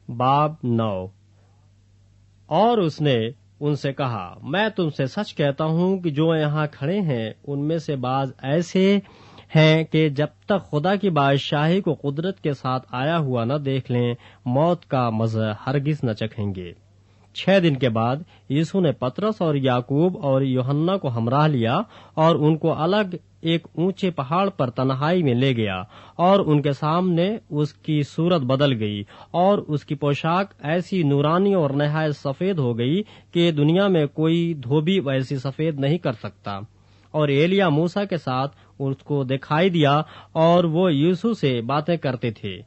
باب 9۔ اور اس نے ان سے کہا، میں تم سے سچ کہتا ہوں کہ جو یہاں کھڑے ہیں ان میں سے بعض ایسے ہیں کہ جب تک خدا کی بادشاہی کو قدرت کے ساتھ آیا ہوا نہ دیکھ لیں، موت کا مزہ ہرگز نہ چکھیں گے۔ 6 دن کے بعد یسوع نے پطرس اور یعقوب اور یوحنا کو ہمراہ لیا اور ان کو الگ ایک اونچے پہاڑ پر تنہائی میں لے گیا، اور ان کے سامنے اس کی صورت بدل گئی، اور اس کی پوشاک ایسی نورانی اور نہایت سفید ہو گئی کہ دنیا میں کوئی دھوبی ویسی سفید نہیں کر سکتا۔ اور ایلیا موسیٰ کے ساتھ اس کو دکھائی دیا، اور وہ یسوع سے باتیں کرتے تھے۔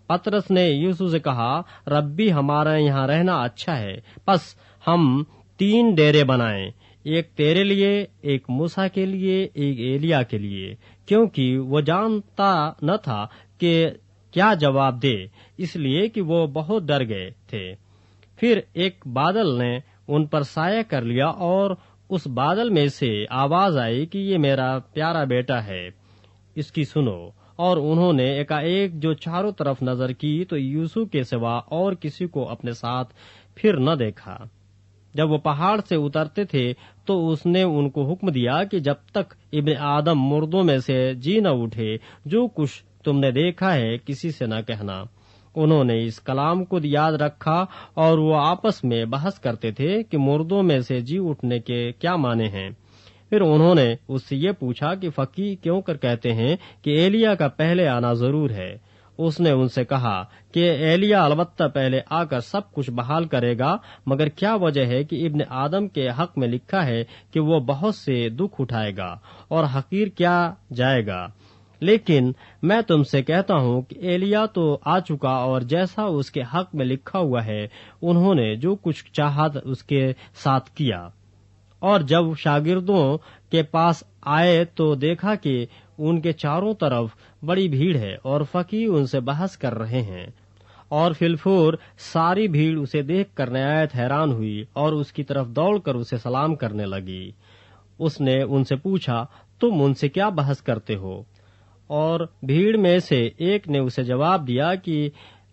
پطرس نے یسوع سے کہا، ربی، ہمارا یہاں رہنا اچھا ہے، پس ہم 3 ڈیرے بنائیں، ایک تیرے لیے، ایک موسیٰ کے لیے، ایک ایلیا کے لیے، کیونکہ وہ جانتا نہ تھا کہ کیا جواب دے، اس لیے کہ وہ بہت ڈر گئے تھے۔ پھر ایک بادل نے ان پر سایہ کر لیا، اور اس بادل میں سے آواز آئی کہ یہ میرا پیارا بیٹا ہے، اس کی سنو۔ اور انہوں نے ایک جو چاروں طرف نظر کی تو یسوع کے سوا اور کسی کو اپنے ساتھ پھر نہ دیکھا۔ جب وہ پہاڑ سے اترتے تھے تو اس نے ان کو حکم دیا کہ جب تک ابن آدم مردوں میں سے جی نہ اٹھے، جو کچھ تم نے دیکھا ہے کسی سے نہ کہنا۔ انہوں نے اس کلام کو یاد رکھا، اور وہ آپس میں بحث کرتے تھے کہ مردوں میں سے جی اٹھنے کے کیا معنی ہیں۔ پھر انہوں نے اس سے یہ پوچھا کہ فقیہ کیوں کر کہتے ہیں کہ ایلیا کا پہلے آنا ضرور ہے۔ اس نے ان سے کہا کہ ایلیا البتہ پہلے آ کر سب کچھ بحال کرے گا، مگر کیا وجہ ہے کہ ابن آدم کے حق میں لکھا ہے کہ وہ بہت سے دکھ اٹھائے گا اور حقیر کیا جائے گا۔ لیکن میں تم سے کہتا ہوں کہ ایلیا تو آ چکا، اور جیسا اس کے حق میں لکھا ہوا ہے انہوں نے جو کچھ چاہا اس کے ساتھ کیا۔ اور جب شاگردوں کے پاس آئے تو دیکھا کہ ان کے چاروں طرف بڑی بھیڑ ہے، اور فقیہ ان سے بحث کر رہے ہیں۔ اور فی الفور ساری بھیڑ اسے دیکھ کر نہایت حیران ہوئی، اور اس کی طرف دوڑ کر اسے سلام کرنے لگی۔ اس نے ان سے پوچھا، تم ان سے کیا بحث کرتے ہو؟ اور بھیڑ میں سے ایک نے اسے جواب دیا کہ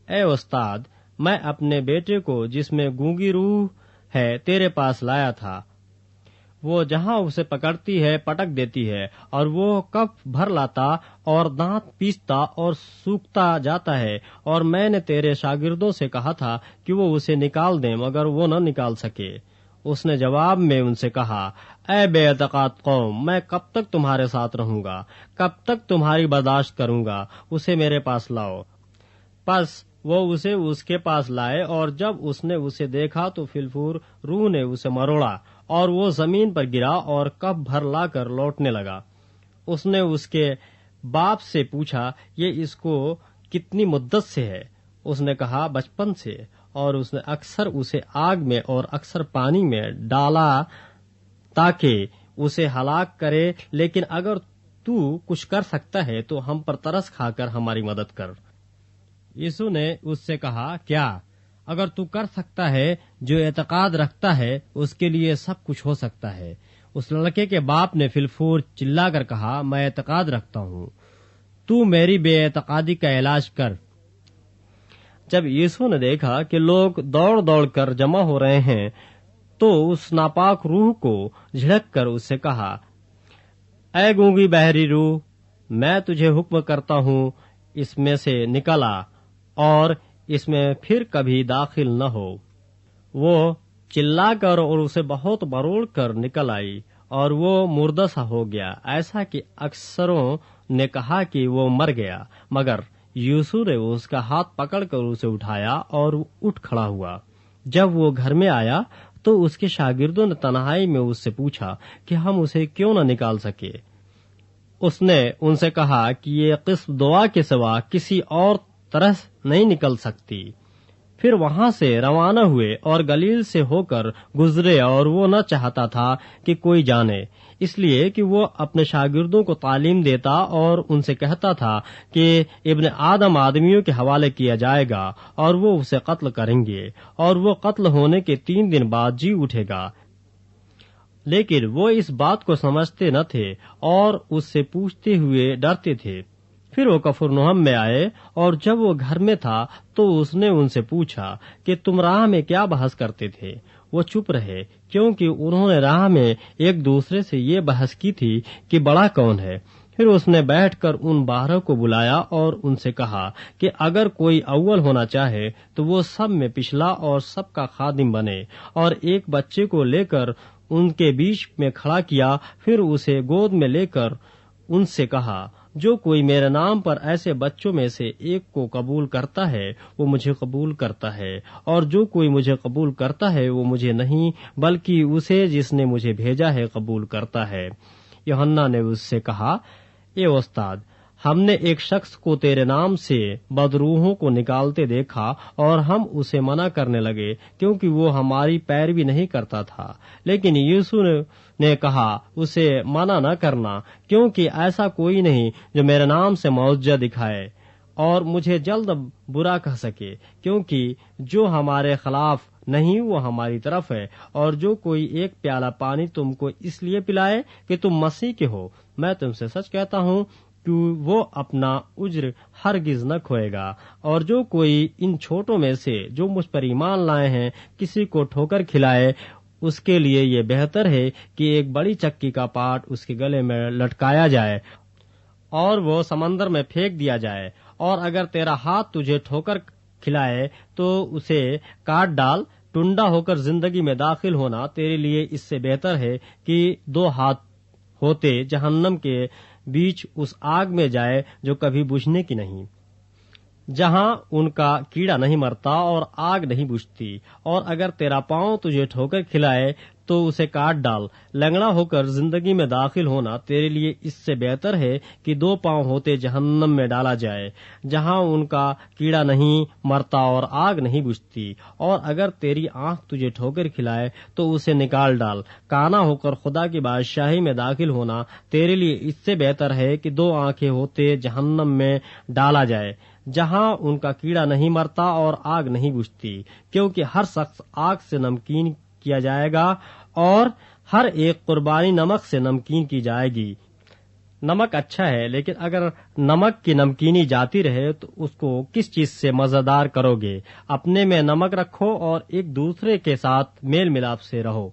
اے استاد، میں اپنے بیٹے کو جس میں گونگی روح ہے تیرے پاس لایا تھا۔ وہ جہاں اسے پکڑتی ہے پٹک دیتی ہے، اور وہ کف بھر لاتا اور دانت پیستا اور سوکھتا جاتا ہے، اور میں نے تیرے شاگردوں سے کہا تھا کہ وہ اسے نکال دیں، مگر وہ نہ نکال سکے۔ اس نے جواب میں ان سے کہا، اے بے اعتقاد قوم، میں کب تک تمہارے ساتھ رہوں گا؟ کب تک تمہاری برداشت کروں گا؟ اسے میرے پاس لاؤ۔ پس وہ اسے اس کے پاس لائے، اور جب اس نے اسے دیکھا تو فی الفور روح نے اسے مروڑا، اور وہ زمین پر گرا اور کف بھر لا کر لوٹنے لگا۔ اس نے اس کے باپ سے پوچھا، یہ اس کو کتنی مدت سے ہے؟ اس نے کہا، بچپن سے، اور اس نے اکثر اسے آگ میں اور اکثر پانی میں ڈالا تاکہ اسے ہلاک کرے، لیکن اگر تو کچھ کر سکتا ہے تو ہم پر ترس کھا کر ہماری مدد کر۔ یسوع نے اس سے کہا، کیا اگر تو کر سکتا ہے؟ جو اعتقاد رکھتا ہے اس کے لیے سب کچھ ہو سکتا ہے۔ اس لڑکے کے باپ نے فی الفور چلا کر کہا، میں اعتقاد رکھتا ہوں، تو میری بے اعتقادی کا علاج کر۔ جب یسوع نے دیکھا کہ لوگ دوڑ دوڑ کر جمع ہو رہے ہیں تو اس ناپاک روح کو جھڑک کر اس سے کہا، اے گونگی بحری روح، میں تجھے حکم کرتا ہوں، اس میں سے نکل آ اور اس میں پھر کبھی داخل نہ ہو۔ وہ چلا کر اور اسے بہت مروڑ کر نکل آئی، اور وہ مردہ سا ہو گیا، ایسا کہ اکثروں نے کہا کہ وہ مر گیا، مگر یسوع نے اس کا ہاتھ پکڑ کر اسے اٹھایا اور اٹھ کھڑا ہوا۔ جب وہ گھر میں آیا تو اس کے شاگردوں نے تنہائی میں اس سے پوچھا کہ ہم اسے کیوں نہ نکال سکے۔ اس نے ان سے کہا کہ یہ قسم دعا کے سوا کسی اور طرح نہیں نکل سکتی۔ پھر وہاں سے روانہ ہوئے اور گلیل سے ہو کر گزرے، اور وہ نہ چاہتا تھا کہ کوئی جانے، اس لیے کہ وہ اپنے شاگردوں کو تعلیم دیتا اور ان سے کہتا تھا کہ ابن آدم آدمیوں کے حوالے کیا جائے گا، اور وہ اسے قتل کریں گے، اور وہ قتل ہونے کے 3 دن بعد جی اٹھے گا۔ لیکن وہ اس بات کو سمجھتے نہ تھے اور اس سے پوچھتے ہوئے ڈرتے تھے۔ پھر وہ کفرنہم میں آئے، اور جب وہ گھر میں تھا تو اس نے ان سے پوچھا کہ تم راہ میں کیا بحث کرتے تھے؟ وہ چپ رہے، کیونکہ انہوں نے راہ میں ایک دوسرے سے یہ بحث کی تھی کہ بڑا کون ہے۔ پھر اس نے بیٹھ کر ان 12 کو بلایا اور ان سے کہا کہ اگر کوئی اول ہونا چاہے تو وہ سب میں پچھلا اور سب کا خادم بنے، اور ایک بچے کو لے کر ان کے بیچ میں کھڑا کیا۔ پھر اسے گود میں لے کر ان سے کہا، جو کوئی میرے نام پر ایسے بچوں میں سے ایک کو قبول کرتا ہے وہ مجھے قبول کرتا ہے، اور جو کوئی مجھے قبول کرتا ہے وہ مجھے نہیں بلکہ اسے جس نے مجھے بھیجا ہے قبول کرتا ہے۔ یوحنا نے اس سے کہا، اے استاد، ہم نے ایک شخص کو تیرے نام سے بدروحوں کو نکالتے دیکھا اور ہم اسے منع کرنے لگے کیونکہ وہ ہماری پیروی نہیں کرتا تھا۔ لیکن یسوع نے کہا، اسے منع نہ کرنا، کیونکہ ایسا کوئی نہیں جو میرے نام سے معجزہ دکھائے اور مجھے جلد برا کہہ سکے، کیونکہ جو ہمارے خلاف نہیں وہ ہماری طرف ہے۔ اور جو کوئی ایک پیالہ پانی تم کو اس لیے پلائے کہ تم مسیح کے ہو، میں تم سے سچ کہتا ہوں کہ وہ اپنا اجر ہرگز نہ کھوئے گا۔ اور جو کوئی ان چھوٹوں میں سے جو مجھ پر ایمان لائے ہیں کسی کو ٹھوکر کھلائے، اس کے لیے یہ بہتر ہے کہ ایک بڑی چکی کا پاٹ اس کے گلے میں لٹکایا جائے اور وہ سمندر میں پھینک دیا جائے۔ اور اگر تیرا ہاتھ تجھے ٹھوکر کھلائے تو اسے کاٹ ڈال۔ ٹنڈا ہو کر زندگی میں داخل ہونا تیرے لیے اس سے بہتر ہے کہ 2 ہاتھ ہوتے جہنم کے بیچ اس آگ میں جائے جو کبھی بجھنے کی نہیں، جہاں ان کا کیڑا نہیں مرتا اور آگ نہیں بجھتی۔ اور اگر تیرا پاؤں تجھے ٹھوکر کھلائے تو اسے کاٹ ڈال۔ لنگڑا ہو کر زندگی میں داخل ہونا تیرے لیے اس سے بہتر ہے کہ 2 پاؤں ہوتے جہنم میں ڈالا جائے، جہاں ان کا کیڑا نہیں مرتا اور آگ نہیں بجھتی۔ اور اگر تیری آنکھ تجھے ٹھوکر کھلائے تو اسے نکال ڈال۔ کانا ہو کر خدا کی بادشاہی میں داخل ہونا تیرے لیے اس سے بہتر ہے کہ 2 آنکھیں ہوتے جہنم میں ڈالا جائے، جہاں ان کا کیڑا نہیں مرتا اور آگ نہیں بجھتی، کیونکہ ہر شخص آگ سے نمکین کیا جائے گا اور ہر ایک قربانی نمک سے نمکین کی جائے گی۔ نمک اچھا ہے، لیکن اگر نمک کی نمکینی جاتی رہے تو اس کو کس چیز سے مزیدار کرو گے؟ اپنے میں نمک رکھو اور ایک دوسرے کے ساتھ میل ملاپ سے رہو۔